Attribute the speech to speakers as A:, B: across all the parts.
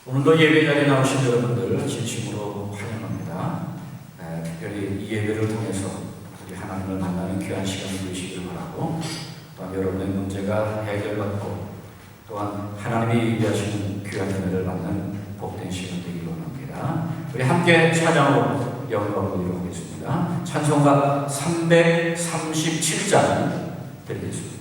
A: 오늘도 예배 자리에 나오신 여러분들 진심으로 환영합니다. 특별히 이 예배를 통해서 우리 하나님을 만나는 귀한 시간이 되시길 바라고, 또한 여러분의 문제가 해결받고 또한 하나님이 예비하시는 귀한 은혜를 받는 복된 시간 되기를 원합니다. 우리 함께 찬양으로 영광을 드리도록 하겠습니다. 찬송가 337장 드리겠습니다.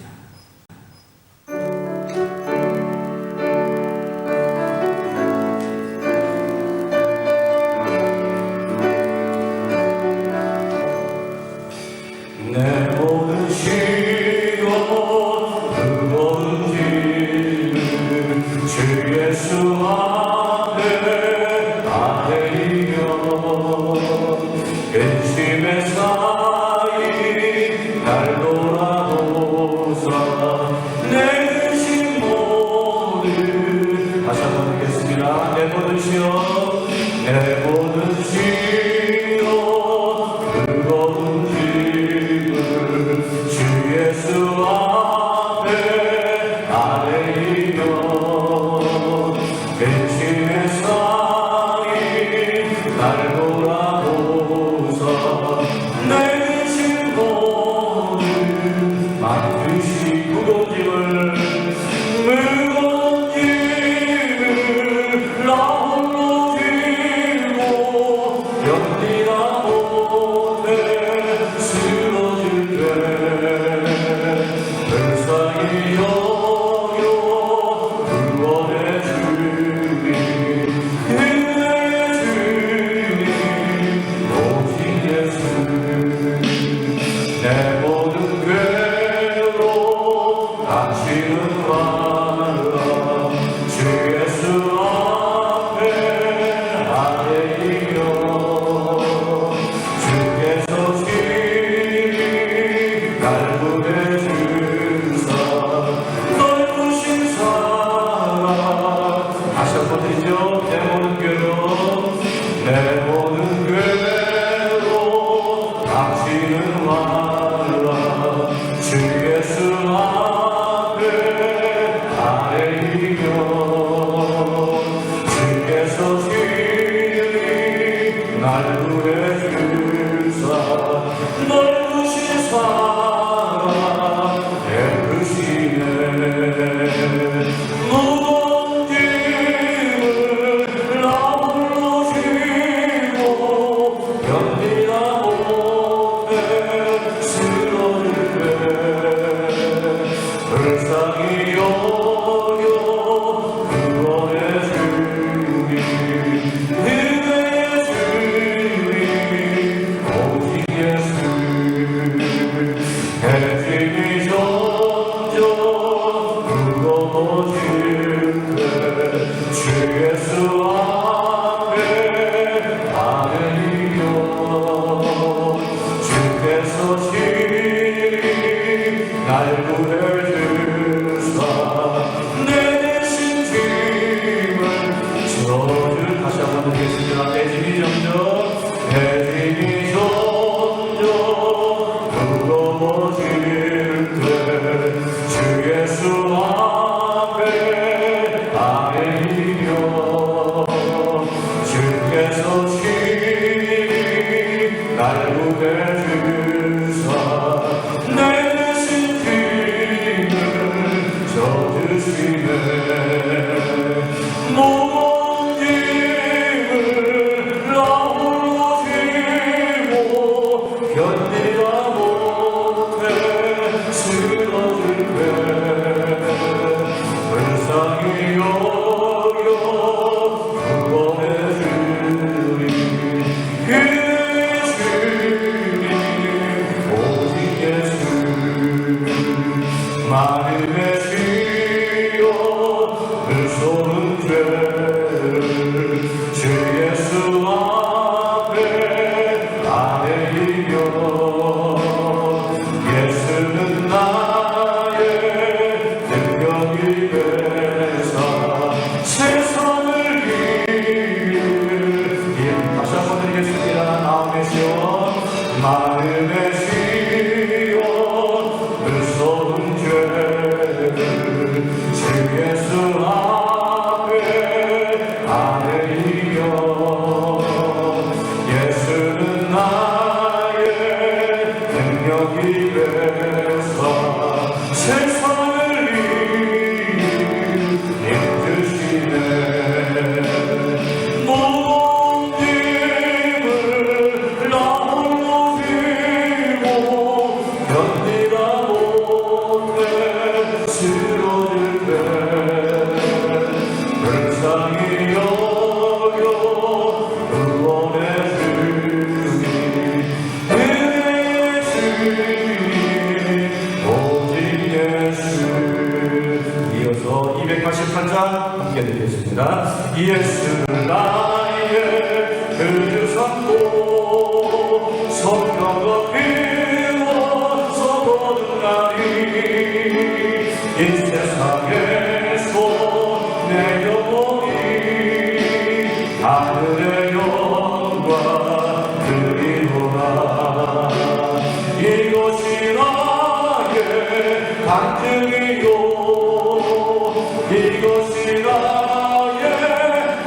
B: 내 모든 시로 뜨거운 길을 주 예수 앞에 아뢰며 근심의 사이 날 돌아보사 내 근심 모든 다시 한번 읽겠습니다. 내 모든 시여 내 모든 시로 뜨거운 주 예수 앞에 아뢰며 근심의 사이 날 돌아보사 내 근심 모든 맡으시 무거운 짐을 나 홀로 들고 견디다 못해 쓰러질 때 불쌍히 여겨 구원의 주님 은혜의 주님 오직 예수 내 모든 괴로 당신은 말라 주 예수 앞에 아뢰며 주께서 친히 날 구해주사 넓으신 사랑 다시 한번 드리죠. 내 모든 괴로 내 모든 괴로 당신은 말라 주 예수 앞에 아뢰며 주께서 친히 날 구해주사 넓으신 사랑 베푸시네 무거운 짐을 나 홀로 지고 견디다 못해 쓰러질 때 불쌍히 여겨 구원의 주님 은혜의 주님 오직 예수 해짐이 점점 무거워질 때 주 예수 앞에 아뢰며 주께서 친히 날 구해주사 내 대신 짐을 져줄 다시 한번 드리겠습니다. 내 짐이 점점 무거워질 때 주 예수 앞에 아뢰며 주께서 친히 날 구해주사 내 대신 짐을 져주시네 무거운 짐을 나 홀로 지고 하겠습니다. 예수를 나의 구주 삼고 성경과 비워서 거듭나니 이 세상에서 내 영혼이 하늘의 영광 그리노라. 이것이 나의 간증이요 이것이 나의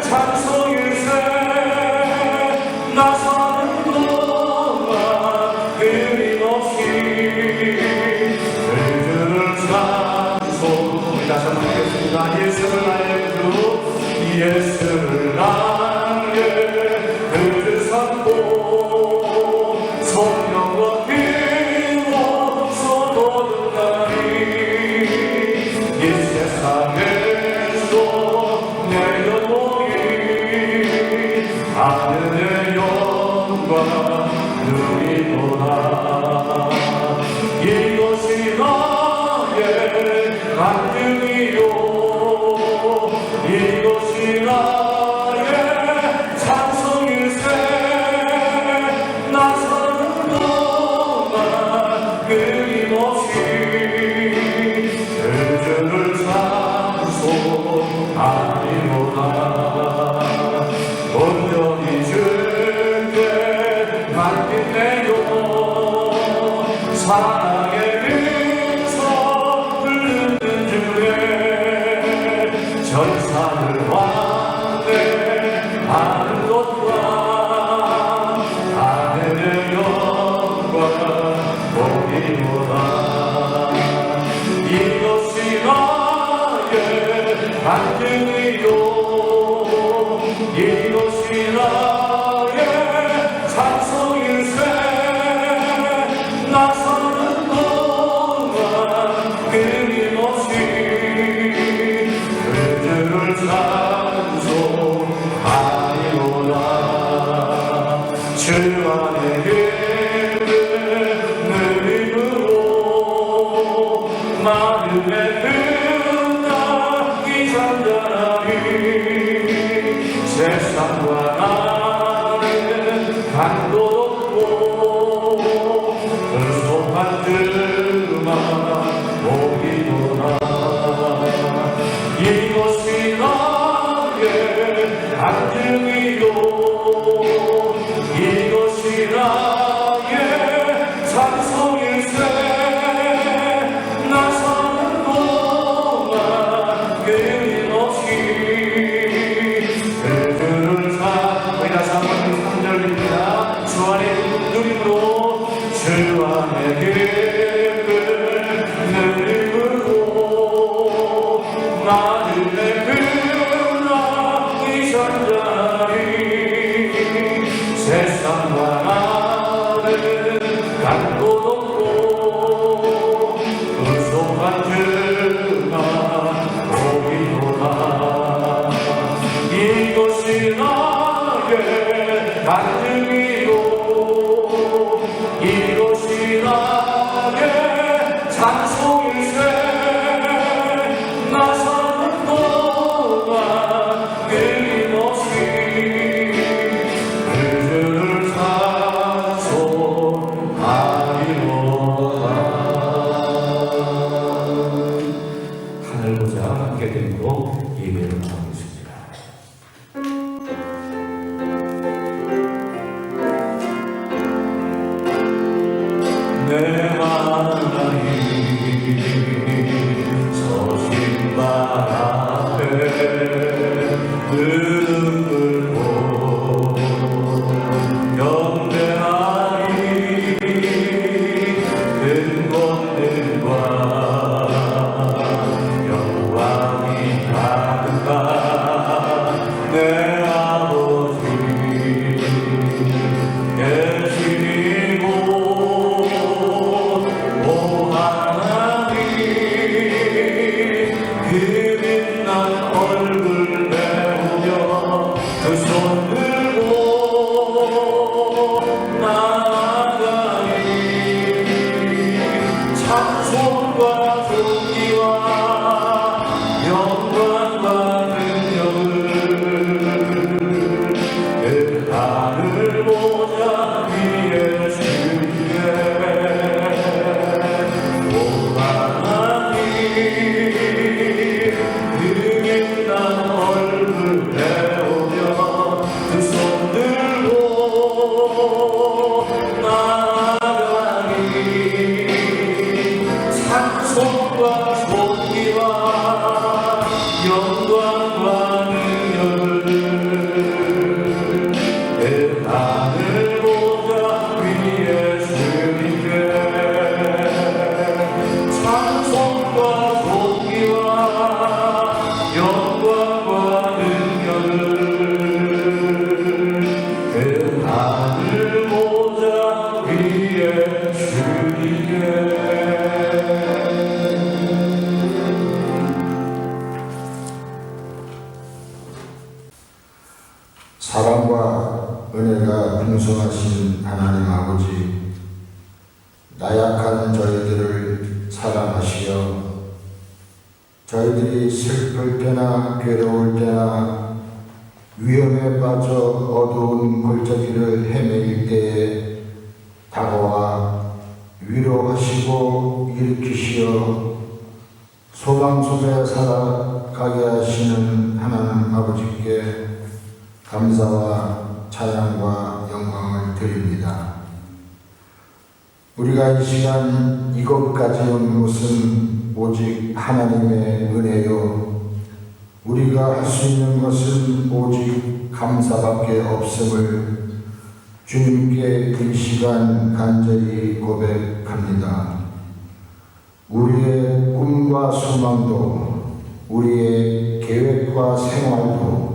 B: 찬송일세. 나 사는 동안 끊임없이 그들을 찬송. 다시 한번 하겠습니다. 예수를 나의 구주 예수를 나의 구주 삼고 성령과 비로소 거듭나니 이 세상에서 내 영혼이 하늘의 영광 누리노라. 이것이 나의 간증이요 이것이 나의 찬송일세. 나 사는 동안 끊임없이 그들을 찬송하리로다. 온전히 주께 맡긴 내 영혼 사랑의 음성 흐르는 중에 전산을 완대하는 것과 하늘의 영광 보리로다. 이것이 나의 간증이요 이것이 나의 찬송일세. 나 사는 동안 끊임없이 그들을 찬송하리로다. 주 안에 있는 힘으로 마음의 흠락이 잔잔하니 세상과 나는 간도 없고 불속한 들만 보이노라. 이것이 나의 간증이요 이것이 나의 찬송일세. 나 사는 동안 끊임없이 그들을 우리 다시 한번 3절입니다. 주 안에 누림으로 주 안에 기쁜 누림으로 마음의 흠락이 잔잔하니 세상과 나는 간도 없고 불속한 들만 보이노라. 이것이 나의 간증이요 이것이 나의 찬송일세. 나 사는 동안 끊임없이 그들을 찬송하리로다. 하늘 보자 함께 됨으로 예배를 나가겠습니다. 하늘 보좌 위에 주님께 찬송과 존귀와 영광과 능력을 그 하늘 보좌 위에 주님께
C: 사랑과 은혜가 풍성하신 하나님 아버지, 나약한 저희들을 사랑하시어 저희들이 슬플 때나 괴로울 때나 위험에 빠져 어두운 골짜기를 헤매일 때에 다가와 위로하시고 일으키시어 소망 속에 살아가게 하시는 하나님 아버지께 감사와 찬양과 영광을 드립니다. 우리가 이 시간 이곳까지 온 것은 오직 하나님의 은혜요, 우리가 할 수 있는 것은 오직 감사밖에 없음을 주님께 이 시간 간절히 고백합니다. 우리의 꿈과 소망도, 우리의 계획과 생활도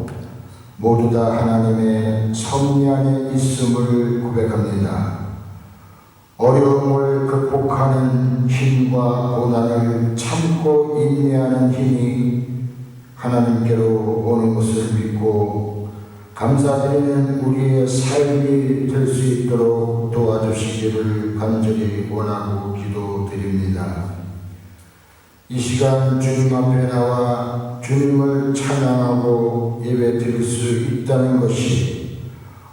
C: 모두 다 하나님의 섭리 안에 있음을 고백합니다. 어려움을 극복하는 힘과 고난을 참고 인내하는 힘이 하나님께로 오는 것을 믿고 감사드리는 우리의 삶이 될 수 있도록 도와주시기를 간절히 원하고 기도드립니다. 이 시간 주님 앞에 나와 주님을 찬양하고 예배 드릴 수 있다는 것이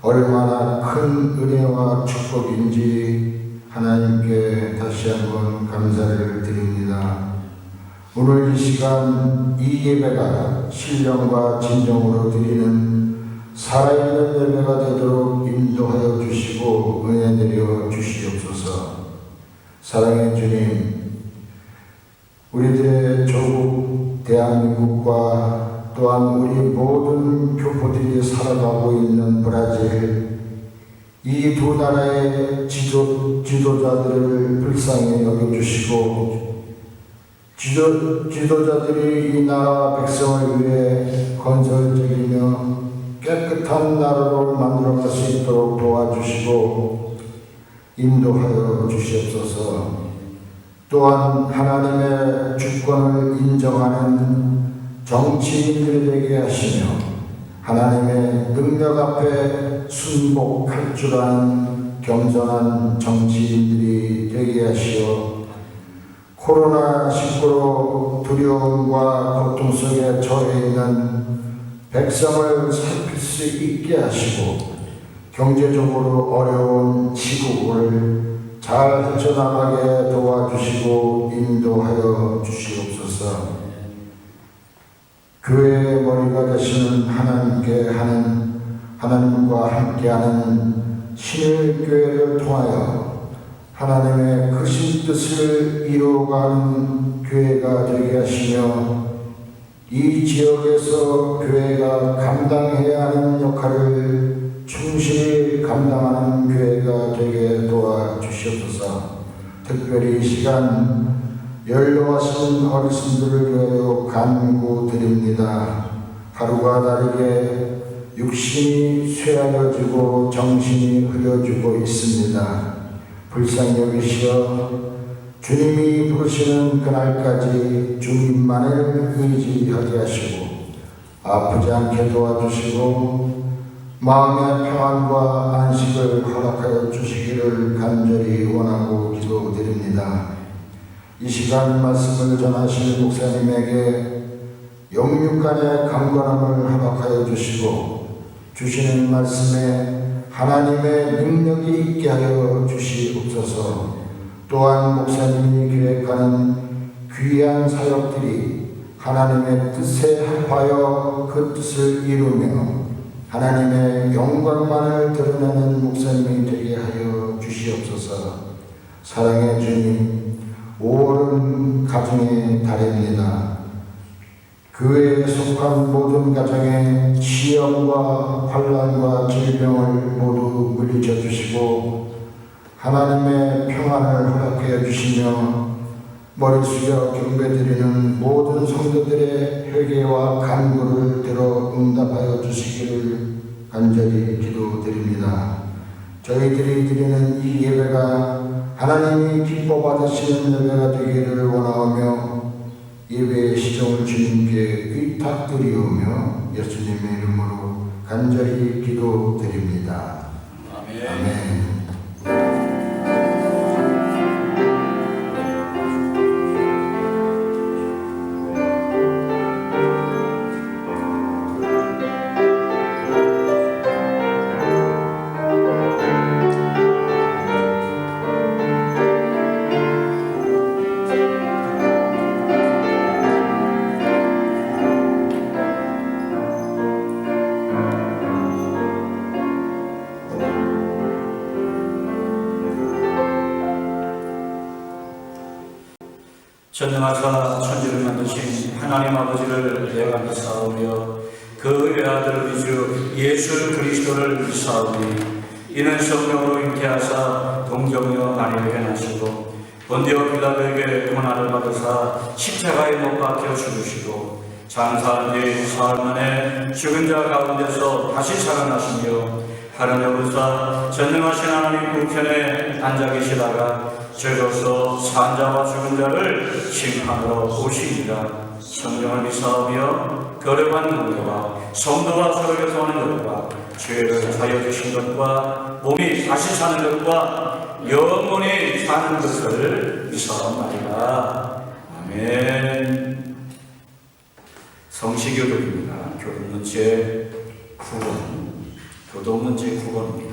C: 얼마나 큰 은혜와 축복인지 하나님께 다시 한번 감사를 드립니다. 오늘 이 시간 이 예배가 신령과 진정으로 드리는 살아있는 예배가 되도록 인도하여 주시고 은혜 내려 주시옵소서. 사랑의 주님, 우리들의 조국 대한민국과 또한 우리 모든 교포들이 살아가고 있는 브라질, 이 두 나라의 지도자들을 불쌍히 여겨주시고 지도자들이 이 나라 백성을 위해 건설적이며 깨끗한 나라로 만들어갈 수 있도록 도와주시고 인도하여 주시옵소서. 또한 하나님의 주권을 인정하는 정치인들이 되게 하시며 하나님의 능력 앞에 순복할 줄 아는 겸손한 정치인들이 되게 하시어 코로나19로 두려움과 고통 속에 처해 있는 백성을 살필 수 있게 하시고 경제적으로 어려운 시국을 잘 헤쳐나가게 도와주시고 인도하여 주시옵소서. 교회의 머리가 되시는 하나님과 함께하는 신일교회를 통하여 하나님의 크신 뜻을 이루어가는 교회가 되게 하시며 이 지역에서 교회가 감당해야 하는 역할을 충실히 감당하는 교회가 되게 도와주시옵소서. 특별히 이 시간 연로하신 어르신들을 위하여 간구드립니다. 하루가 다르게 육신이 쇠하여지고 정신이 흐려지고 있습니다. 불쌍히 여기시어 주님이 부르시는 그날까지 주님만을 의지하게 하시고 아프지 않게 도와주시고 마음의 평안과 안식을 허락하여 주시기를 간절히 원하고 기도드립니다. 이 시간 말씀을 전하실 목사님에게 영육간의 강건함을 허락하여 주시고 주시는 말씀에 하나님의 능력이 있게 하여 주시옵소서. 또한 목사님이 계획하는 귀한 사역들이 하나님의 뜻에 합하여 그 뜻을 이루며 하나님의 영광만을 드러내는 목사님이 되게 하여 주시옵소서. 사랑의 주님, 5월은 가정의 달입니다. 그 교회에 속한 모든 가정에 시험과 환난과 질병을 모두 물리쳐 주시고 하나님의 평안을 허락하여 주시며 머리 숙여 경배드리는 모든 성도들의 회개와 간구를 들어 응답하여 주시기를 간절히 기도드립니다. 저희들이 드리는 이 예배가 하나님이 기뻐 받으시는 예배가 되기를 원하오며 예배의 시종을 주님께 의탁드리오며 예수님의 이름으로 간절히 기도드립니다.
A: 아멘.
C: 아멘.
A: 전능하사 천지를 만드신 하나님 아버지를 내가 믿사오며 그 외아들 위주 예수 그리스도를 믿사오니 이는 성령으로 잉태하사 동정녀 마리아에게 나시고 본디오 빌라도에게 고난을 받으사 십자가에 못 박혀 죽으시고 장사한 뒤 사흘 만에 죽은 자 가운데서 다시 살아나시며 하늘에 오르사 전능하신 하나님 우편에 앉아 계시다가 죄로서 산자와 죽은 자를 심판으로 오시니라. 성령을 믿사오며 거룩한 공회와 성도와 서로 교통하는 것과 죄를 사여 주신 것과 몸이 다시 사는 것과 영원히 사는 것을 믿사옵나이다. 아멘. 성시교독입니다. 교독문제 9권. 교독문제 9권입니다.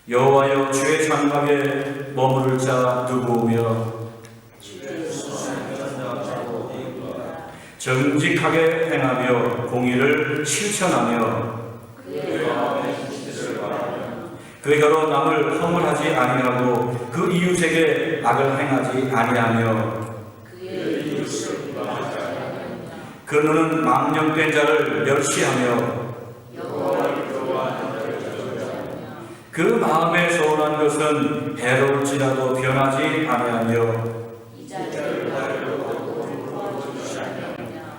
A: 여호와여 주의 장막에 머무를 자 누구며 정직하게 행하며 공의를 실천하며 그 혀로 남을 허물하지 아니하고 그 이웃에게 악을 행하지 아니하며 그 눈은 망령된 자를 멸시하며 그 마음에 소원한 것은 해로울지라도 변하지 아니하며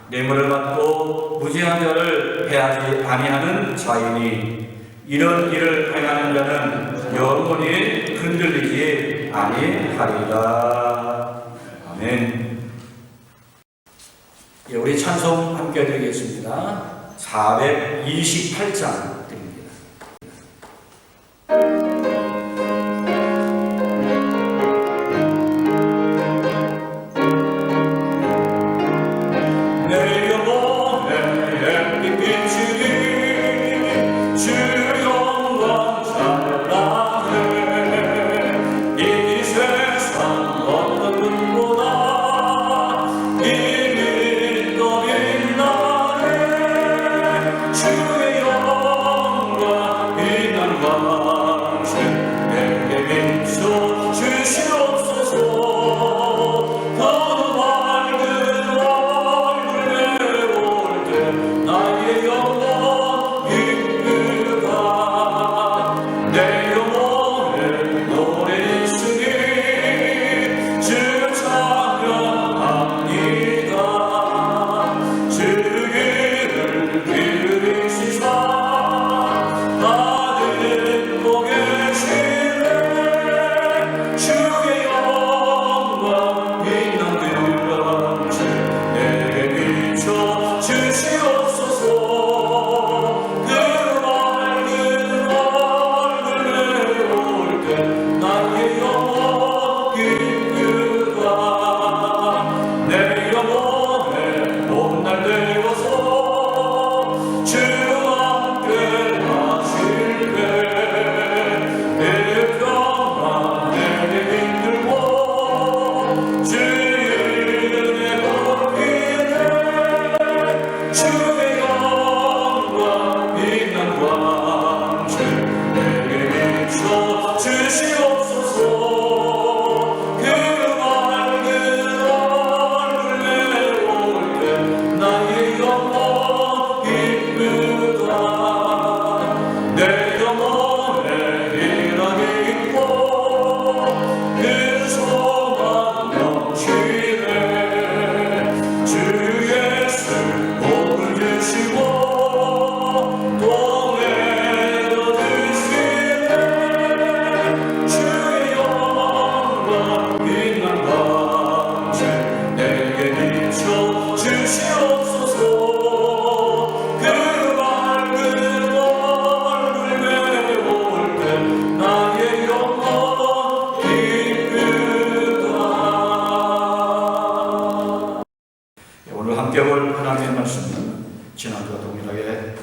A: 뇌물을 받고 무지한 자를 해하지 아니하는 자이니 이런 일을 행하는 자는 영원히 흔들리지 아니하리라. 아멘. 예, 우리 찬송 함께 드리겠습니다. 428장 드립니다.
B: 주의 영광 빛난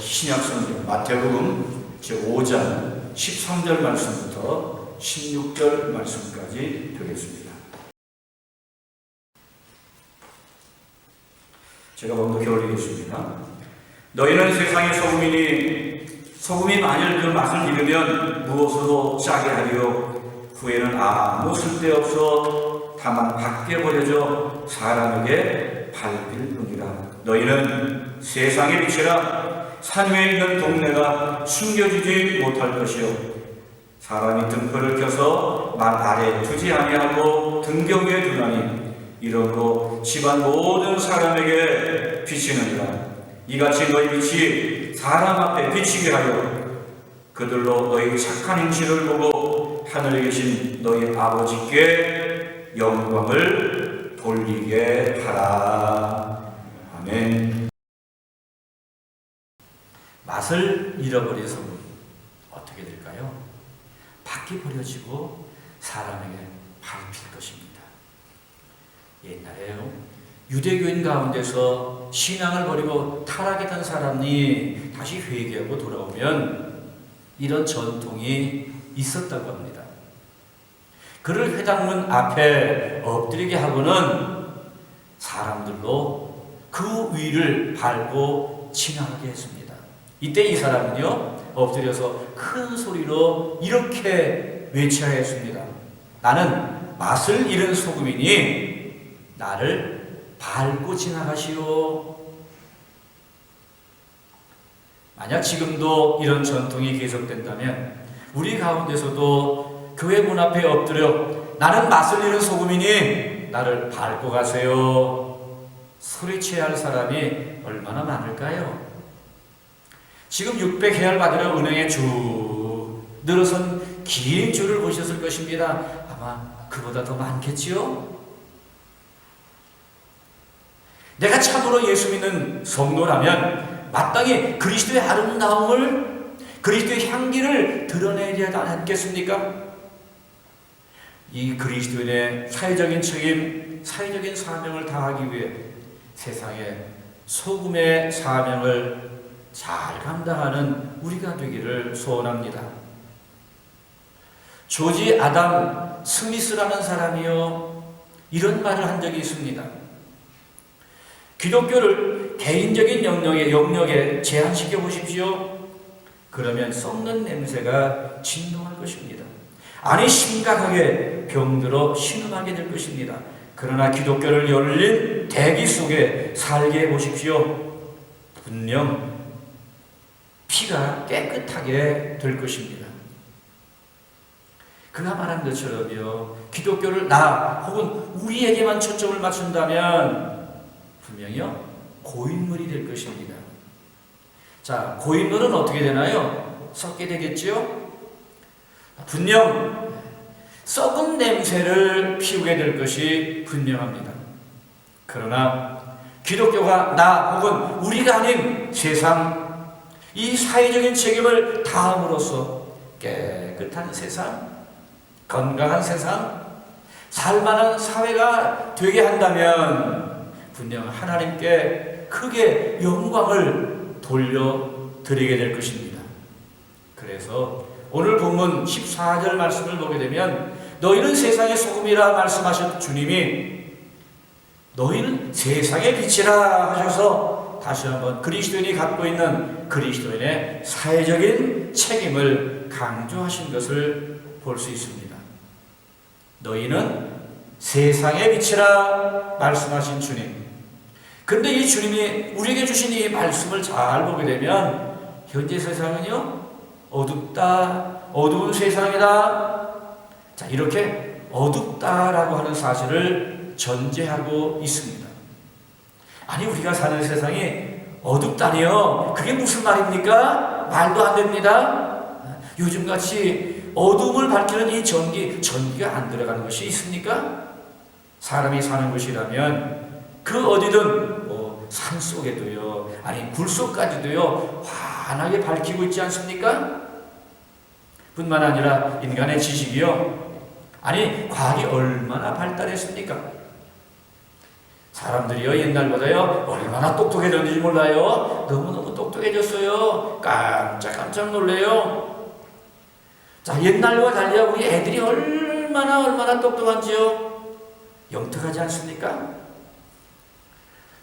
A: 신약 성경 마태복음 제5장 13절 말씀부터 16절 말씀까지 되겠습니다. 제가 먼저 올리겠습니다. 너희는 세상의 소금이니 소금이 만일 그 맛을 잃으면 무엇으로 짜게 하리요? 후에는 아무 쓸데없어 다만 밖에 버려져 사람에게 밟힐 뿐이라. 너희는 세상의 빛이라. 산 위에 있는 동네가 숨겨지지 못할 것이요, 사람이 등불을 켜서 말 아래 두지 아니하고 등경 위에 두나니 이러므로 집안 모든 사람에게 비치느니라. 이같이 너희 빛이 사람 앞에 비치게 하여 그들로 너희 착한 행실을 보고 하늘에 계신 너희 아버지께 영광을 돌리게 하라. 아멘. 맛을 잃어버린 소금 어떻게 될까요? 밖에 버려지고 사람에게 밟힐 것입니다. 옛날에요, 유대교인 가운데서 신앙을 버리고 타락했던 사람이 다시 회개하고 돌아오면 이런 전통이 있었다고 합니다. 그를 회당문 앞에 엎드리게 하고는 사람들로 그 위를 밟고 지나가게 했습니다. 이때 이 사람은요, 엎드려서 큰 소리로 이렇게 외쳐야 했습니다. 나는 맛을 잃은 소금이니 나를 밟고 지나가시오. 만약 지금도 이런 전통이 계속된다면 우리 가운데서도 교회 문 앞에 엎드려 나는 맛을 잃은 소금이니 나를 밟고 가세요 소리쳐야 할 사람이 얼마나 많을까요? 지금 600회알 받으러 은행에 쭉 늘어선 긴 줄을 보셨을 것입니다. 아마 그보다 더 많겠지요? 내가 참으로 예수 믿는 성도라면 마땅히 그리스도의 아름다움을, 그리스도의 향기를 드러내야 하지 않겠습니까? 이 그리스도인의 사회적인 책임, 사회적인 사명을 다하기 위해 세상에 소금의 사명을 잘 감당하는 우리가 되기를 소원합니다. 조지 아담 스미스라는 사람이요, 이런 말을 한 적이 있습니다. 기독교를 개인적인 영역에 제한시켜 보십시오. 그러면 썩는 냄새가 진동할 것입니다. 아니, 심각하게 병들어 신음하게 될 것입니다. 그러나 기독교를 열린 대기 속에 살게 해보십시오. 분명 피가 깨끗하게 될 것입니다. 그가 말한 것처럼요, 기독교를 나 혹은 우리에게만 초점을 맞춘다면 분명히요 고인물이 될 것입니다. 자, 고인물은 어떻게 되나요? 썩게 되겠지요? 분명 썩은 냄새를 피우게 될 것이 분명합니다. 그러나 기독교가 나 혹은 우리가 아닌 세상, 이 사회적인 책임을 다함으로써 깨끗한 세상, 건강한 세상, 살만한 사회가 되게 한다면 분명 하나님께 크게 영광을 돌려드리게 될 것입니다. 그래서 오늘 본문 14절 말씀을 보게 되면 너희는 세상의 소금이라 말씀하신 주님이 너희는 세상의 빛이라 하셔서 다시 한번 그리스도인이 갖고 있는 그리스도인의 사회적인 책임을 강조하신 것을 볼 수 있습니다. 너희는 세상의 빛이라 말씀하신 주님. 근데 이 주님이 우리에게 주신 이 말씀을 잘 보게 되면 현재 세상은요, 어둡다, 어두운 세상이다. 자, 이렇게 어둡다라고 하는 사실을 전제하고 있습니다. 아니, 우리가 사는 세상이 어둡다니요? 그게 무슨 말입니까? 말도 안 됩니다. 요즘같이 어둠을 밝히는 이 전기가 안 들어가는 것이 있습니까? 사람이 사는 곳이라면 그 어디든 산속에도요, 아니 굴속까지도요 환하게 밝히고 있지 않습니까? 뿐만 아니라 인간의 지식이요, 아니 과학이 얼마나 발달했습니까? 사람들이요 옛날보다요 얼마나 똑똑해졌는지 몰라요. 너무너무 똑똑해졌어요. 깜짝깜짝 놀래요. 자, 옛날과 달리 우리 애들이 얼마나 똑똑한지요. 영특하지 않습니까?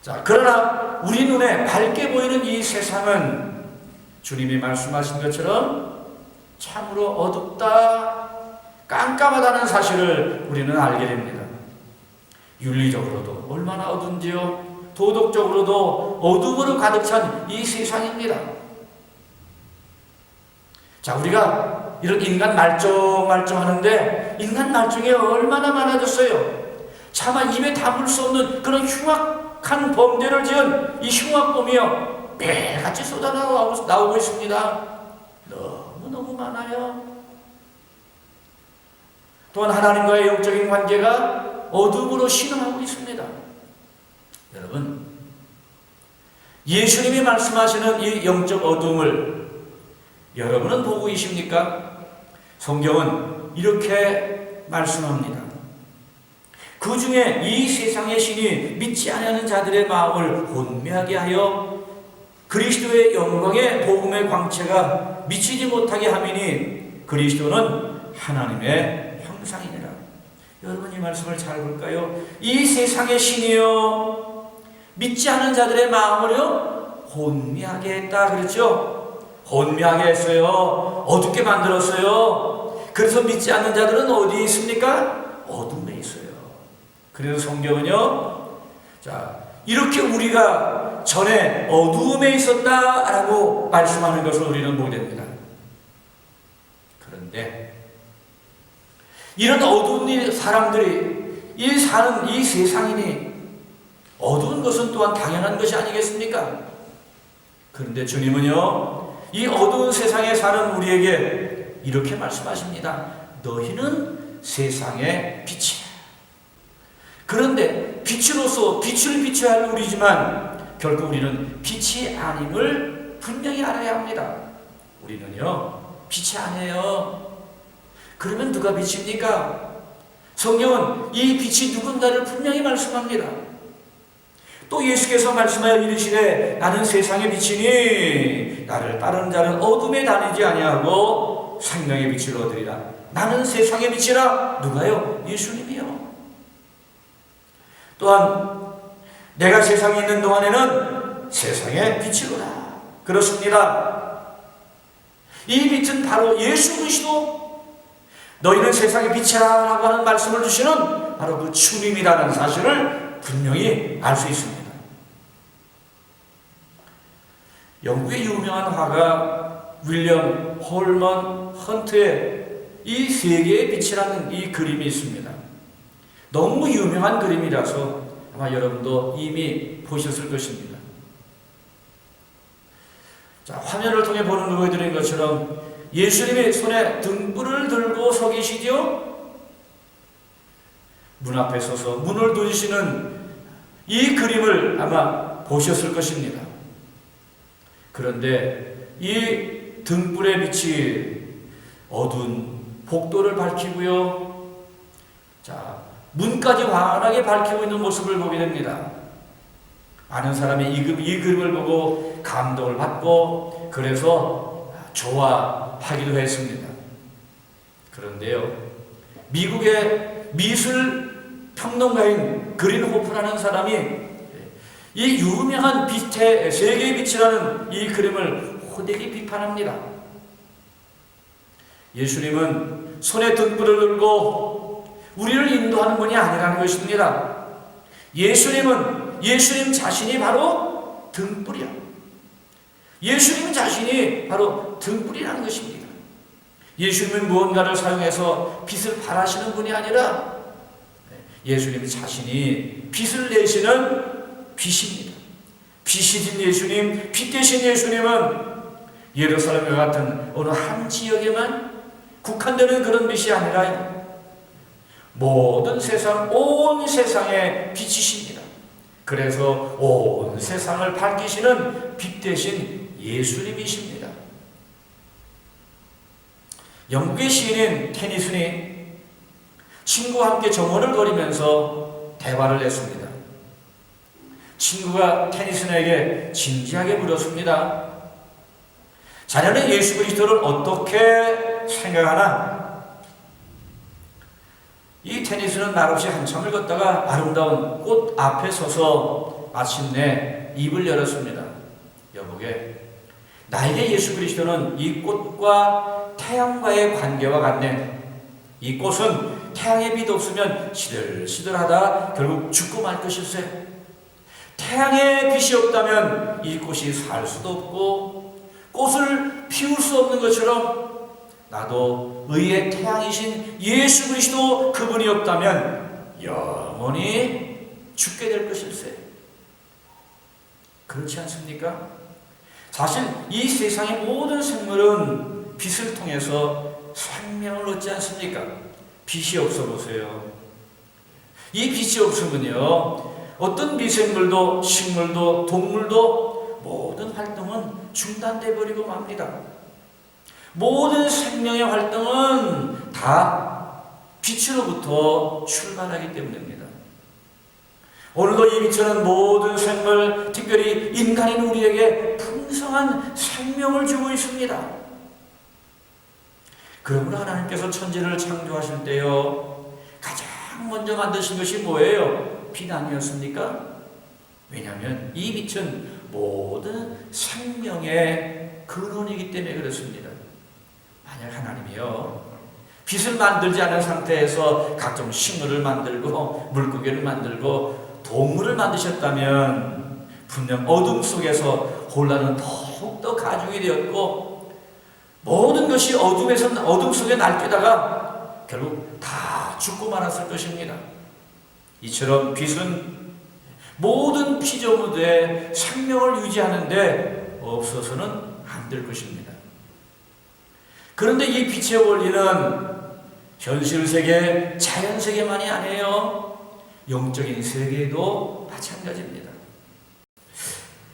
A: 자, 그러나 우리 눈에 밝게 보이는 이 세상은 주님이 말씀하신 것처럼 참으로 어둡다, 깜깜하다는 사실을 우리는 알게 됩니다. 윤리적으로도 얼마나 어두운지요. 도덕적으로도 어둠으로 가득 찬 이 세상입니다. 자, 우리가 이런 인간 말정하는데 인간 말정이 얼마나 많아졌어요. 차마 입에 담을 수 없는 그런 흉악한 범죄를 지은 이 흉악범이요 매일같이 쏟아나오고 있습니다. 너무너무 많아요. 또한 하나님과의 영적인 관계가 어둠으로 신음하고 있습니다. 여러분, 예수님이 말씀하시는 이 영적 어둠을 여러분은 보고 계십니까? 성경은 이렇게 말씀합니다. 그 중에 이 세상의 신이 믿지 않는 자들의 마음을 혼미하게 하여 그리스도의 영광의 복음의 광채가 미치지 못하게 함이니 그리스도는 하나님의 형상이니라. 여러분 이 말씀을 잘 볼까요? 이 세상의 신이요 믿지 않은 자들의 마음을요 혼미하게 했다 그랬죠. 혼미하게 했어요. 어둡게 만들었어요. 그래서 믿지 않는 자들은 어디에 있습니까? 어둠에 있어요. 그래서 성경은요, 자, 이렇게 우리가 전에 어두움에 있었다라고 말씀하는 것을 우리는 보게 됩니다. 그런데 이런 어두운 사람들이 사는 이 세상이니 어두운 것은 또한 당연한 것이 아니겠습니까? 그런데 주님은요, 이 어두운 세상에 사는 우리에게 이렇게 말씀하십니다. 너희는 세상의 빛이야. 그런데 빛으로서 빛을 비춰야 할 우리지만 결국 우리는 빛이 아님을 분명히 알아야 합니다. 우리는요 빛이 아니에요. 그러면 누가 빛입니까? 성경은 이 빛이 누군가를 분명히 말씀합니다. 또 예수께서 말씀하여 이르시되 나는 세상의 빛이니 나를 따르는 자는 어둠에 다니지 아니하고 생명의 빛을 얻으리라. 나는 세상의 빛이라. 누가요? 예수님이요. 또한 내가 세상에 있는 동안에는 세상의 빛이로다. 그렇습니다. 이 빛은 바로 예수 그리스도, 너희는 세상의 빛이라 라고 하는 말씀을 주시는 바로 그 주님이라는 사실을 분명히 알 수 있습니다. 영국의 유명한 화가 윌리엄 홀먼 헌트의 이 세계의 빛이라는 이 그림이 있습니다. 너무 유명한 그림이라서 아마 여러분도 이미 보셨을 것입니다. 자, 화면을 통해 보여드린 것처럼 예수님이 손에 등불을 들고 서 계시죠? 문 앞에 서서 문을 두드리시는 이 그림을 아마 보셨을 것입니다. 그런데 이 등불의 빛이 어두운 복도를 밝히고요. 자, 문까지 환하게 밝히고 있는 모습을 보게 됩니다. 많은 사람이 이 그림을 보고 감동을 받고 그래서 좋아하기도 했습니다. 그런데요, 미국의 미술 평론가인 그린호프라는 사람이 이 유명한 빛의 세계의 빛이라는 이 그림을 호되게 비판합니다. 예수님은 손에 등불을 들고 우리를 인도하는 분이 아니라는 것입니다. 예수님 자신이 바로 등불이야. 예수님 자신이 바로 등불이라는 것입니다. 예수님은 무언가를 사용해서 빛을 발하시는 분이 아니라 예수님 자신이 빛을 내시는 빛입니다. 빛이신 예수님, 빛 대신 예수님은 예루살렘과 같은 어느 한 지역에만 국한되는 그런 빛이 아니라 모든 세상, 온 세상의 빛이십니다. 그래서 온 세상을 밝히시는 빛 대신 예수님이십니다. 영국의 시인인 테니슨이 친구와 함께 정원을 걸으면서 대화를 했습니다. 친구가 테니슨에게 진지하게 물었습니다. 자네는 예수 그리스도를 어떻게 생각하나? 이 테니슨은 말없이 한참을 걷다가 아름다운 꽃 앞에 서서 마침내 입을 열었습니다. 여보게, 나에게 예수 그리스도는 이 꽃과 태양과의 관계와 같네. 이 꽃은 태양의 빛 없으면 시들시들하다 결국 죽고 말 것일세. 태양의 빛이 없다면 이 꽃이 살 수도 없고 꽃을 피울 수 없는 것처럼 나도 의의 태양이신 예수 그리스도 그분이 없다면 영원히 죽게 될 것일세. 그렇지 않습니까? 사실 이 세상의 모든 생물은 빛을 통해서 생명을 얻지 않습니까? 빛이 없어 보세요. 이 빛이 없으면요, 어떤 미생물도 식물도 동물도 모든 활동은 중단돼 버리고 맙니다. 모든 생명의 활동은 다 빛으로부터 출발하기 때문입니다. 오늘도 이 빛은 모든 생물, 특별히 인간인 우리에게 풍성한 생명을 주고 있습니다. 그러므로 하나님께서 천지를 창조하실 때요, 가장 먼저 만드신 것이 뭐예요? 빛 아니었습니까? 왜냐하면 이 빛은 모든 생명의 근원이기 때문에 그렇습니다. 만약 하나님이요, 빛을 만들지 않은 상태에서 각종 식물을 만들고 물고기를 만들고 동물을 만드셨다면 분명 어둠 속에서 혼란은 더욱더 가중이 되었고 모든 것이 어둠 속에 날뛰다가 결국 다 죽고 말았을 것입니다. 이처럼 빛은 모든 피조물들의 생명을 유지하는데 없어서는 안 될 것입니다. 그런데 이 빛의 원리는 현실 세계, 자연 세계만이 아니에요. 영적인 세계도 마찬가지입니다.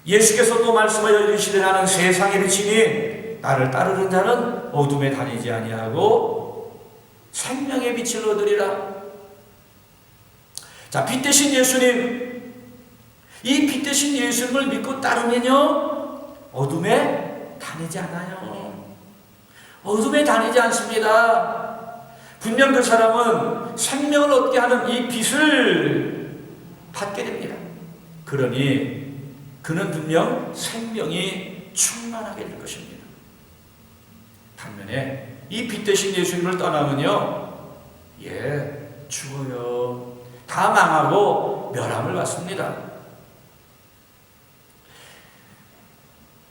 A: 예수께서 또 말씀하여 이르시되 나는 세상의 빛이니 나를 따르는 자는 어둠에 다니지 아니하고 생명의 빛을 얻으리라. 자, 빛 대신 예수님, 이 빛 대신 예수님을 믿고 따르면요, 어둠에 다니지 않아요. 어둠에 다니지 않습니다. 분명 그 사람은 생명을 얻게 하는 이 빛을 받게 됩니다. 그러니 그는 분명 생명이 충만하게 될 것입니다. 반면에 이 빛 대신 예수님을 떠나면요, 죽어요. 다 망하고 멸함을 받습니다.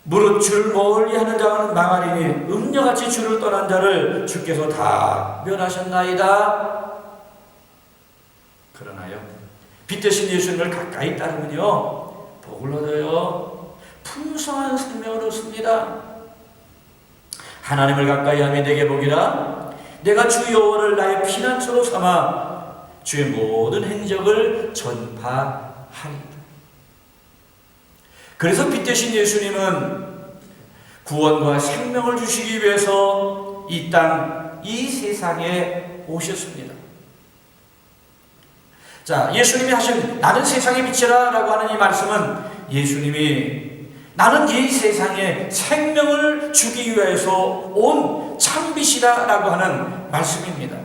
A: 무릇 줄 멀리 하는 자는 망하리니 음녀같이 주를 떠난 자를 주께서 다 멸하셨나이다. 그러나요, 빛 대신 예수님을 가까이 따르면요, 복을 얻어요. 풍성한 생명을 얻습니다. 하나님을 가까이 하면 내게 복이라. 내가 주 여호와를 나의 피난처로 삼아 주의 모든 행적을 전파하리라. 그래서 빛 대신 예수님은 구원과 생명을 주시기 위해서 이 땅, 이 세상에 오셨습니다. 자, 예수님이 하신 나는 세상의 빛이라 라고 하는 이 말씀은 예수님이 나는 이 세상에 생명을 주기 위해서 온 참빛이다 라고 하는 말씀입니다.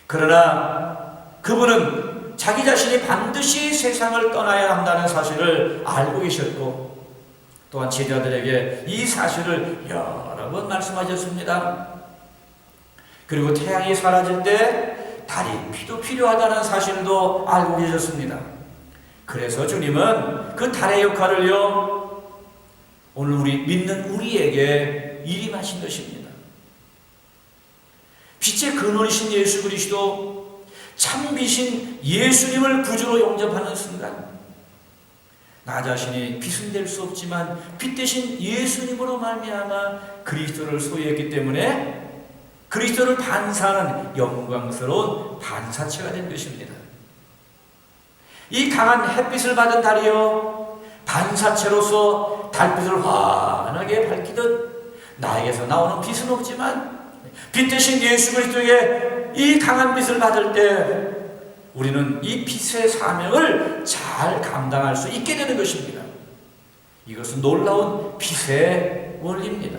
A: 그러나 그분은 자기 자신이 반드시 세상을 떠나야 한다는 사실을 알고 계셨고 또한 제자들에게 이 사실을 여러 번 말씀하셨습니다. 그리고 태양이 사라질 때 달이 피도 필요하다는 사실도 알고 계셨습니다. 그래서 주님은 그 달의 역할을요, 오늘 우리 믿는 우리에게 일임하신 것입니다. 빛의 근원이신 예수 그리스도, 참빛인 예수님을 구주로 영접하는 순간 나 자신이 빛은 될 수 없지만 빛 대신 예수님으로 말미암아 그리스도를 소유했기 때문에 그리스도를 반사하는 영광스러운 반사체가 된 것입니다. 이 강한 햇빛을 받은 달이요, 반사체로서 달빛을 환하게 밝히듯 나에게서 나오는 빛은 없지만 빛 대신 예수 그리스도에게 이 강한 빛을 받을 때 우리는 이 빛의 사명을 잘 감당할 수 있게 되는 것입니다. 이것은 놀라운 빛의 원리입니다.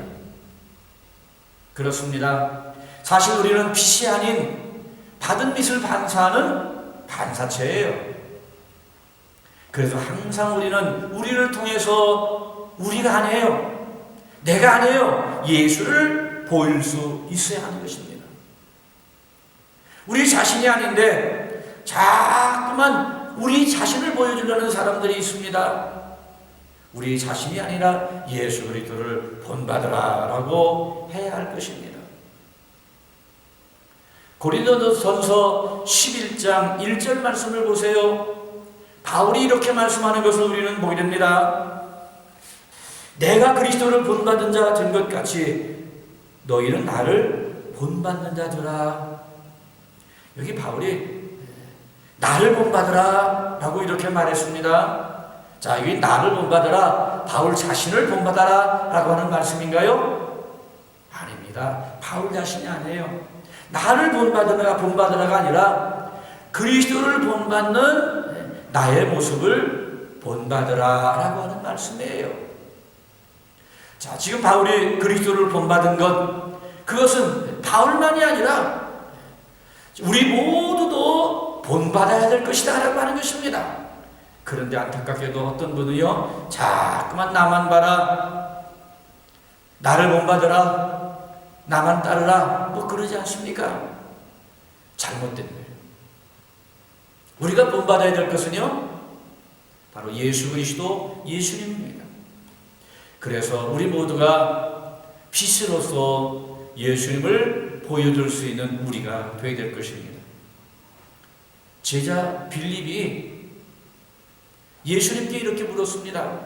A: 그렇습니다. 사실 우리는 빛이 아닌 받은 빛을 반사하는 반사체예요. 그래서 항상 우리는 우리를 통해서 우리가 아니에요. 내가 아니에요. 예수를 보일 수 있어야 하는 것입니다. 우리 자신이 아닌데 자꾸만 우리 자신을 보여주려는 사람들이 있습니다. 우리 자신이 아니라 예수 그리스도를 본받으라라고 해야 할 것입니다. 고린도전서 11장 1절 말씀을 보세요. 바울이 이렇게 말씀하는 것을 우리는 보게 됩니다. 내가 그리스도를 본받은 자 된 것 같이 너희는 나를 본받는 자들아. 여기 바울이 나를 본받으라 라고 이렇게 말했습니다. 자, 여기 나를 본받으라, 바울 자신을 본받아라 라고 하는 말씀인가요? 아닙니다. 바울 자신이 아니에요. 나를 본받으라가 아니라 그리스도를 본받는 나의 모습을 본받으라 라고 하는 말씀이에요. 자, 지금 바울이 그리스도를 본받은 것, 그것은 바울만이 아니라 우리 모두도 본받아야 될 것이다 라고 하는 것입니다. 그런데 안타깝게도 어떤 분은요, 자꾸만 나만 봐라, 나를 본받으라, 나만 따르라, 뭐 그러지 않습니까? 잘못된 거예요. 우리가 본받아야 될 것은요, 바로 예수 그리스도, 예수님입니다. 그래서 우리 모두가 빛으로서 예수님을 보여줄 수 있는 우리가 되어야 될 것입니다. 제자 빌립이 예수님께 이렇게 물었습니다.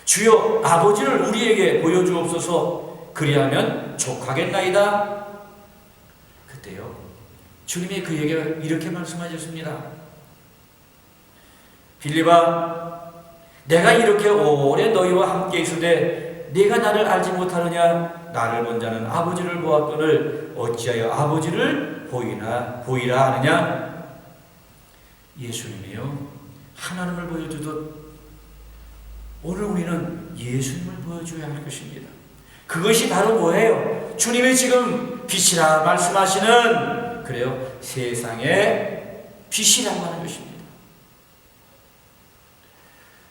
A: 주여, 아버지를 우리에게 보여주옵소서. 그리하면 족하겠나이다. 그때요, 주님이 그에게 이렇게 말씀하셨습니다. 빌립아, 내가 이렇게 오래 너희와 함께 있으되 네가 나를 알지 못하느냐? 나를 본 자는 아버지를 보았거늘 어찌하여 아버지를 보이라 하느냐? 예수님이요, 하나님을 보여주듯 오늘 우리는 예수님을 보여줘야 할 것입니다. 그것이 바로 뭐예요? 주님이 지금 빛이라 말씀하시는, 그래요, 세상의 빛이라고 하는 것입니다.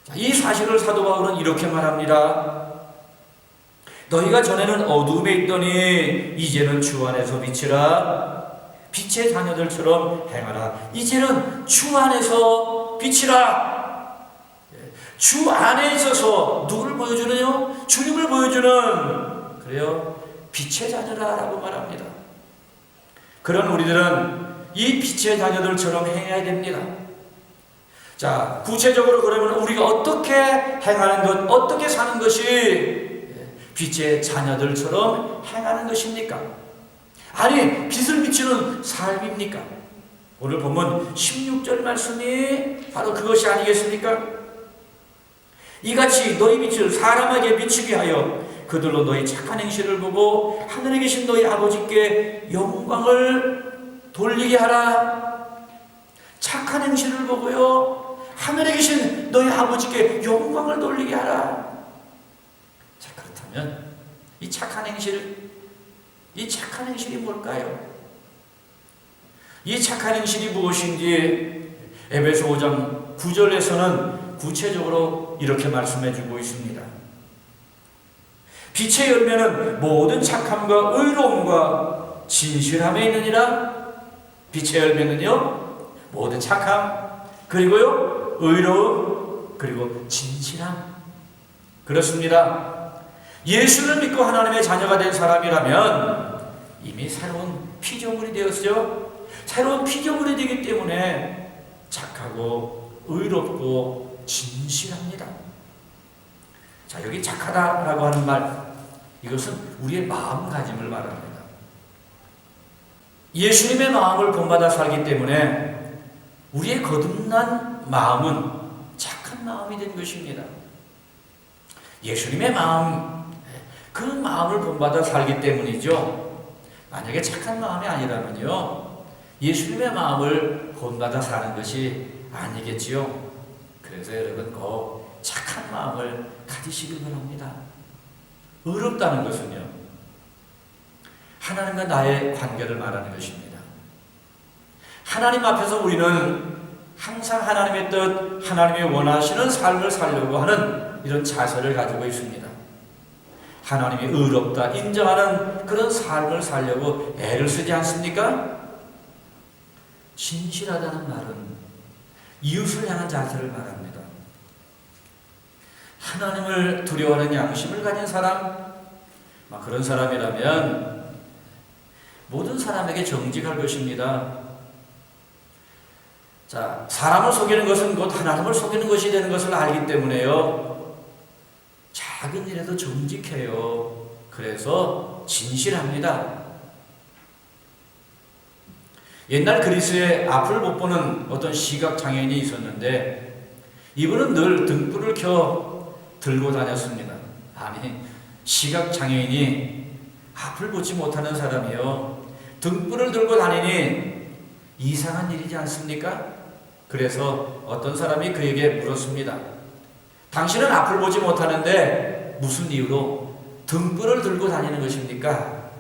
A: 자, 이 사실을 사도 바울은 이렇게 말합니다. 너희가 전에는 어두움에 있더니 이제는 주 안에서 빛이라. 빛의 자녀들처럼 행하라. 이제는 주 안에서 빛이라. 주 안에 있어서 누구를 보여주느냐? 주님을 보여주는, 그래요, 빛의 자녀라라고 말합니다. 그런 우리들은 이 빛의 자녀들처럼 행해야 됩니다. 자, 구체적으로 그러면 우리가 어떻게 행하는 것, 어떻게 사는 것이 빛의 자녀들처럼 행하는 것입니까? 아니, 빛을 비추는 삶입니까? 오늘 보면 16절 말씀이 바로 그것이 아니겠습니까? 이같이 너희 빛을 사람에게 비추게 하여 그들로 너희 착한 행실을 보고 하늘에 계신 너희 아버지께 영광을 돌리게 하라. 착한 행실을 보고요, 하늘에 계신 너희 아버지께 영광을 돌리게 하라. 자, 그렇다면 이 착한 행실이 뭘까요? 이 착한 행실이 무엇인지 에베소 5장 9절에서는 구체적으로 이렇게 말씀해주고 있습니다. 빛의 열매는 모든 착함과 의로움과 진실함에 있느니라. 빛의 열매는요, 모든 착함, 그리고요, 의로움, 그리고 진실함. 그렇습니다. 예수를 믿고 하나님의 자녀가 된 사람이라면 이미 새로운 피조물이 되었죠. 새로운 피조물이 되기 때문에 착하고 의롭고 진실합니다. 자, 여기 착하다라고 하는 말, 이것은 우리의 마음가짐을 말합니다. 예수님의 마음을 본받아 살기 때문에 우리의 거듭난 마음은 착한 마음이 된 것입니다. 예수님의 마음, 그 마음을 본받아 살기 때문이죠. 만약에 착한 마음이 아니라면요, 예수님의 마음을 본받아 사는 것이 아니겠지요. 그래서 여러분 꼭 착한 마음을 가지시길 바랍니다. 의롭다는 것은요, 하나님과 나의 관계를 말하는 것입니다. 하나님 앞에서 우리는 항상 하나님의 뜻, 하나님이 원하시는 삶을 살려고 하는 이런 자세를 가지고 있습니다. 하나님이 의롭다 인정하는 그런 삶을 살려고 애를 쓰지 않습니까? 진실하다는 말은 이웃을 향한 자세를 말합니다. 하나님을 두려워하는 양심을 가진 사람, 그런 사람이라면 모든 사람에게 정직할 것입니다. 자, 사람을 속이는 것은 곧 하나님을 속이는 것이 되는 것을 알기 때문에요, 작은 일에도 정직해요. 그래서 진실합니다. 옛날 그리스에 앞을 못 보는 어떤 시각장애인이 있었는데 이분은 늘 등불을 켜 들고 다녔습니다. 아니, 시각장애인이 앞을 보지 못하는 사람이요, 등불을 들고 다니니 이상한 일이지 않습니까? 그래서 어떤 사람이 그에게 물었습니다. 당신은 앞을 보지 못하는데 무슨 이유로 등불을 들고 다니는 것입니까?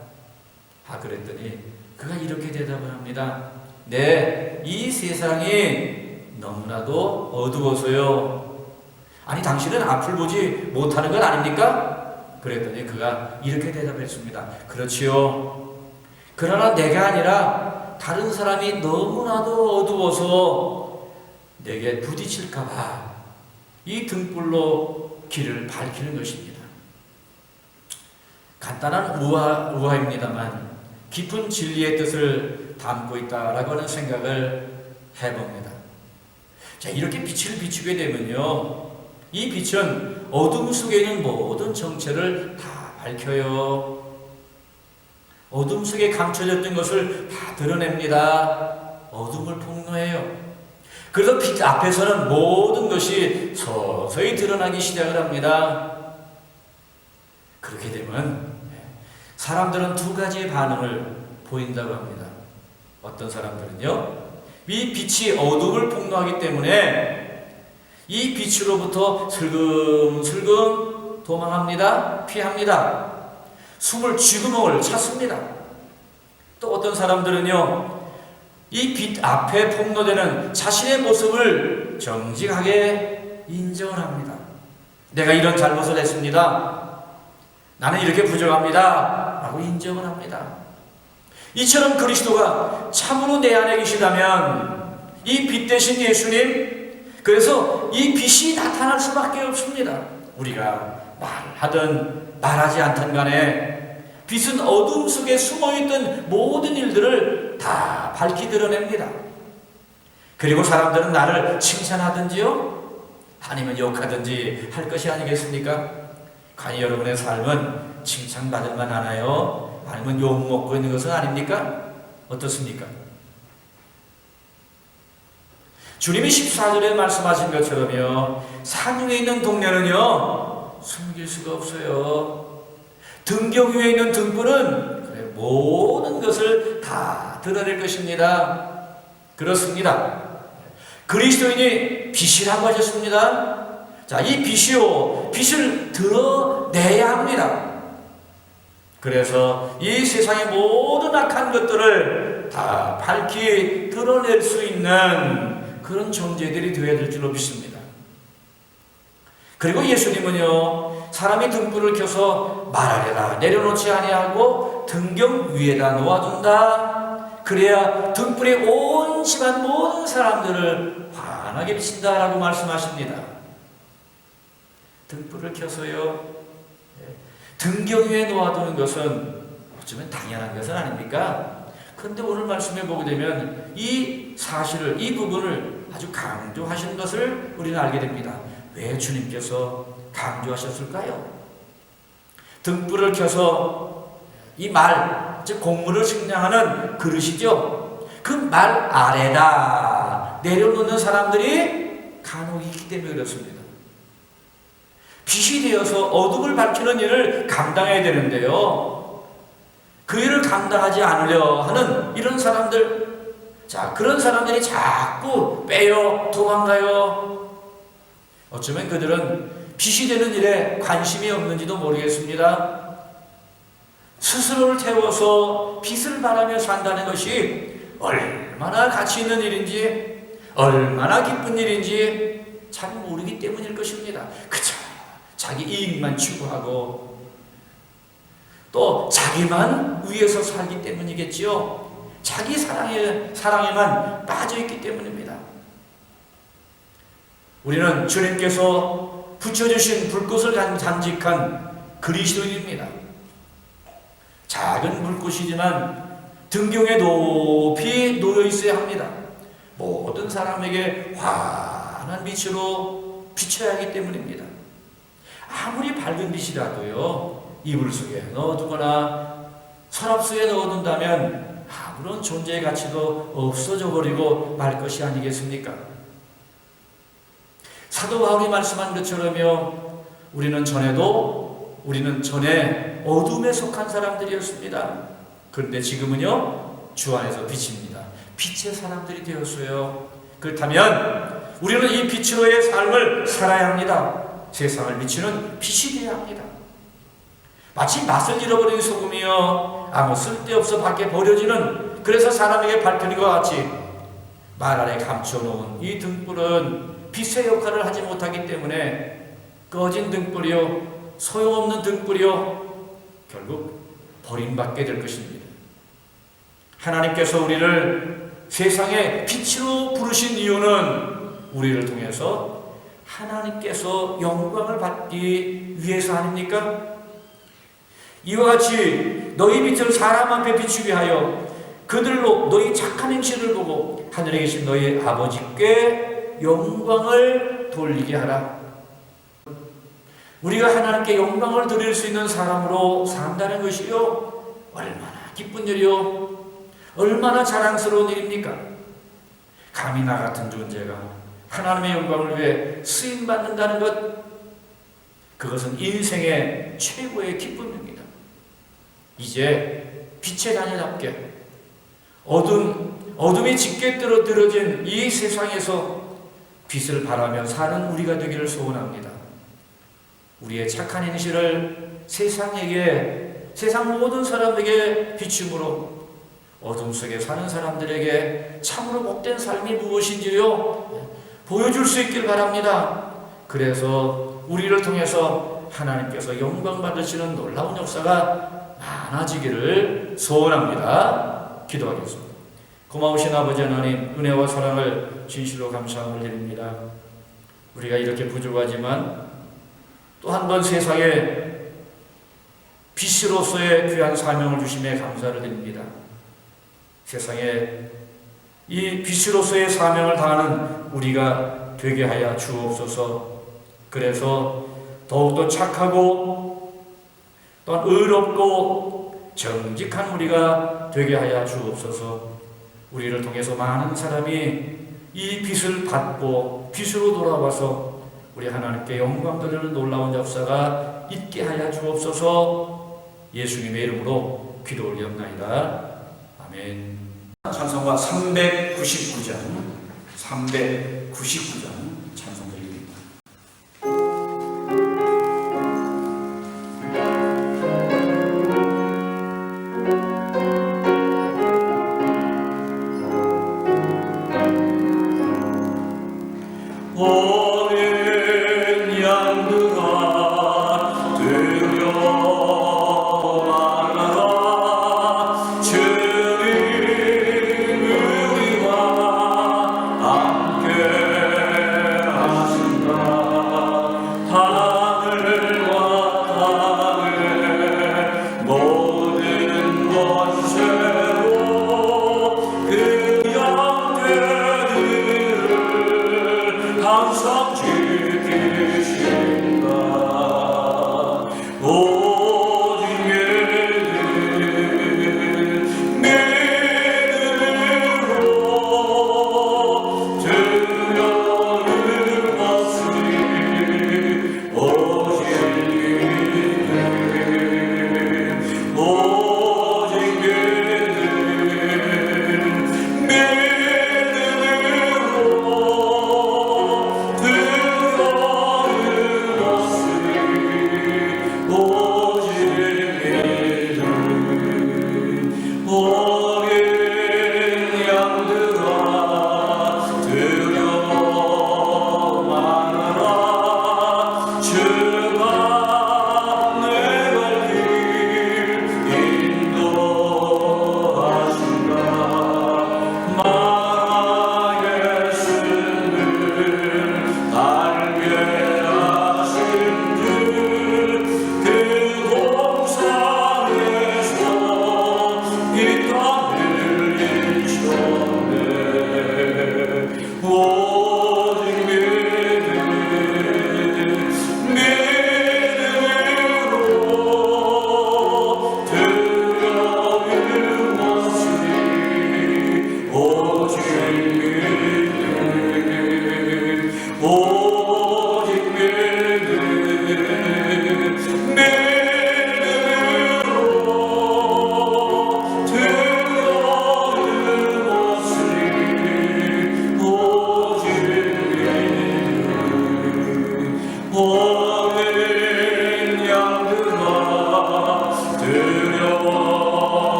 A: 그랬더니 그가 이렇게 대답을 합니다. 네, 이 세상이 너무나도 어두워서요. 아니, 당신은 앞을 보지 못하는 것 아닙니까? 그랬더니 그가 이렇게 대답했습니다. 그렇지요. 그러나 내가 아니라 다른 사람이 너무나도 어두워서 내게 부딪힐까봐 이 등불로 길을 밝히는 것입니다. 간단한 우화입니다만 깊은 진리의 뜻을 담고 있다라고 하는 생각을 해봅니다. 자, 이렇게 빛을 비추게 되면요, 이 빛은 어둠 속에 있는 모든 정체를 다 밝혀요. 어둠 속에 감춰졌던 것을 다 드러냅니다. 어둠을 폭로해요. 그래서 빛 앞에서는 모든 것이 서서히 드러나기 시작을 합니다. 그렇게 되면 사람들은 두 가지의 반응을 보인다고 합니다. 어떤 사람들은요, 이 빛이 어둠을 폭로하기 때문에 이 빛으로부터 슬금슬금 도망합니다. 피합니다. 숨을 쥐구멍을 찾습니다. 또 어떤 사람들은요, 이 빛 앞에 폭로되는 자신의 모습을 정직하게 인정을 합니다. 내가 이런 잘못을 했습니다. 나는 이렇게 부족합니다. 라고 인정을 합니다. 이처럼 그리스도가 참으로 내 안에 계시다면 이 빛 대신 예수님, 그래서 이 빛이 나타날 수밖에 없습니다. 우리가 말하든 말하지 않든 간에 빛은 어둠 속에 숨어있던 모든 일들을 다 밝히 드러냅니다. 그리고 사람들은 나를 칭찬하든지요, 아니면 욕하든지 할 것이 아니겠습니까? 과연 여러분의 삶은 칭찬받을 만하나요? 아니면 욕먹고 있는 것은 아닙니까? 어떻습니까? 주님이 14절에 말씀하신 것처럼요, 산 위에 있는 동네는요 숨길 수가 없어요. 등경 위에 있는 등불은 모든 것을 다 드러낼 것입니다. 그렇습니다. 그리스도인이 빛이라고 하셨습니다. 자, 이 빛이요, 빛을 드러내야 합니다. 그래서 이 세상의 모든 악한 것들을 다 밝히 드러낼 수 있는 그런 존재들이 되어야 될 줄로 믿습니다. 그리고 예수님은요, 사람이 등불을 켜서 말하려다 내려놓지 아니하고 등경 위에다 놓아둔다. 그래야 등불이 온 집안 모든 사람들을 환하게 비친다라고 말씀하십니다. 등불을 켜서요, 등경 위에 놓아두는 것은 어쩌면 당연한 것은 아닙니까? 그런데 오늘 말씀에 보게 되면 이 사실을, 이 부분을 아주 강조하신 것을 우리는 알게 됩니다. 왜 주님께서 강조하셨을까요? 등불을 켜서 이 말, 즉 곡물을 측량하는 그릇이죠. 그 말 아래다 내려놓는 사람들이 간혹 있기 때문에 그렇습니다. 빛이 되어서 어둠을 밝히는 일을 감당해야 되는데요, 그 일을 감당하지 않으려 하는 이런 사람들, 자, 그런 사람들이 자꾸 빼요, 도망가요. 어쩌면 그들은 빚이 되는 일에 관심이 없는지도 모르겠습니다. 스스로를 태워서 빚을 바라며 산다는 것이 얼마나 가치 있는 일인지, 얼마나 기쁜 일인지 잘 모르기 때문일 것입니다. 그저 자기 이익만 추구하고 또 자기만 위해서 살기 때문이겠지요. 자기 사랑에만 빠져있기 때문입니다. 우리는 주님께서 붙여주신 불꽃을 간직한 그리스도인입니다. 작은 불꽃이지만 등경에 높이 놓여 있어야 합니다. 모든 사람에게 환한 빛으로 비춰야 하기 때문입니다. 아무리 밝은 빛이라도요, 이불 속에 넣어두거나 서랍 속에 넣어둔다면 아무런 존재의 가치도 없어져 버리고 말 것이 아니겠습니까? 사도 바울이 말씀한 것처럼요, 우리는 전에 어둠에 속한 사람들이었습니다. 그런데 지금은요, 주 안에서 빛입니다. 빛의 사람들이 되었어요. 그렇다면 우리는 이 빛으로의 삶을 살아야 합니다. 세상을 비추는 빛이 되어야 합니다. 마치 맛을 잃어버린 소금이요, 아무 쓸데없어 밖에 버려지는, 그래서 사람에게 밝히는 것 같이 말 아래 감춰놓은 이 등불은 빛의 역할을 하지 못하기 때문에 꺼진 등불이요, 소용없는 등불이요, 결국 버림받게 될 것입니다. 하나님께서 우리를 세상의 빛으로 부르신 이유는 우리를 통해서 하나님께서 영광을 받기 위해서 아닙니까? 이와 같이 너희 빛을 사람 앞에 비추게 하여 그들로 너희 착한 행실을 보고 하늘에 계신 너희 아버지께 영광을 돌리게 하라. 우리가 하나님께 영광을 드릴 수 있는 사람으로 산다는 것이요, 얼마나 기쁜 일이요, 얼마나 자랑스러운 일입니까? 감히 나 같은 존재가 하나님의 영광을 위해 쓰임받는다는 것, 그것은 인생의 최고의 기쁨입니다. 이제 빛의 자녀답게 어둠이 짙게 들어진 이 세상에서 빛을 발하며 사는 우리가 되기를 소원합니다. 우리의 착한 행실을 세상 모든 사람에게 비춤으로 어둠 속에 사는 사람들에게 참으로 복된 삶이 무엇인지요, 보여줄 수 있길 바랍니다. 그래서 우리를 통해서 하나님께서 영광 받으시는 놀라운 역사가 많아지기를 소원합니다. 기도하겠습니다. 고마우신 아버지 하나님, 은혜와 사랑을 진실로 감사함을 드립니다. 우리가 이렇게 부족하지만 또 한 번 세상에 빛으로서의 귀한 사명을 주심에 감사를 드립니다. 세상에 이 빛으로서의 사명을 다하는 우리가 되게 하여 주옵소서. 그래서 더욱더 착하고 또한 의롭고 정직한 우리가 되게 하여 주옵소서. 우리를 통해서 많은 사람이 이 빛을 받고 빛으로 돌아와서 우리 하나님께 영광 돌리는 놀라운 역사가 있게 하여 주옵소서. 예수님의 이름으로 기도 올리옵나이다. 아멘. 찬송가 399장 찬송 드립니다.
B: 주님 우리와 함께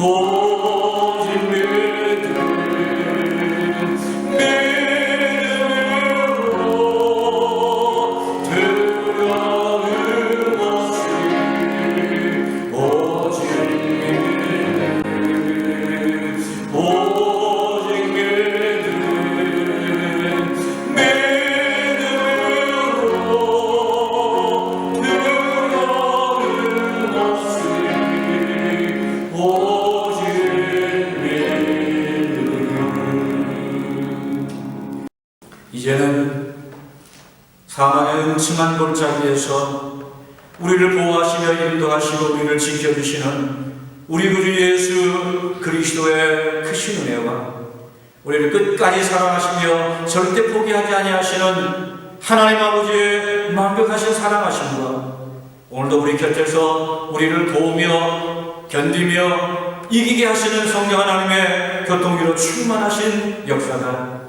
B: 오직 믿음으로 들어가는 것이 오직 이제는 사망의 음침한 골짜기에서 우리를 보호하시며 인도하시고 우리를 지켜주시는 우리 구주 예수 그리스도의 크신 은혜와 우리를 끝까지 사랑하시며 절대 포기하지 아니하시는 하나님 아버지의 완벽하신 사랑하심과 오늘도 우리 곁에서 우리를 도우며 견디며 이기게 하시는 성령 하나님의 교통기로 충만하신 역사가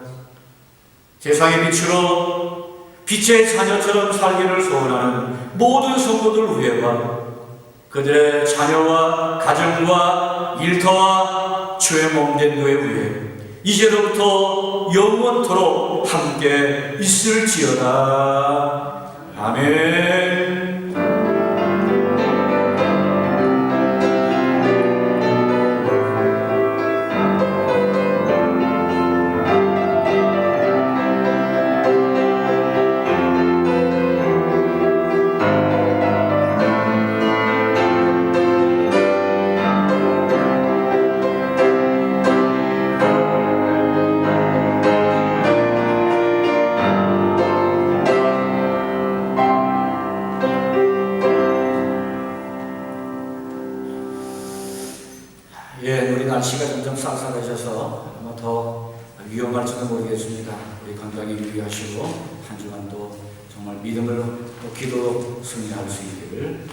B: 세상의 빛으로 빛의 자녀처럼 살기를 소원하는 모든 성도들 위해와 그들의 자녀와 가정과 일터와 주의 몸된 교회 위해 이제로부터 영원토록 함께 있을지어다. 아멘.
A: 우리 날씨가 점점 쌀쌀해져서 아마 더 위험할지도 모르겠습니다. 우리 건강히 유의하시고 한 주간도 정말 믿음으로 또 기도로 승리할 수 있기를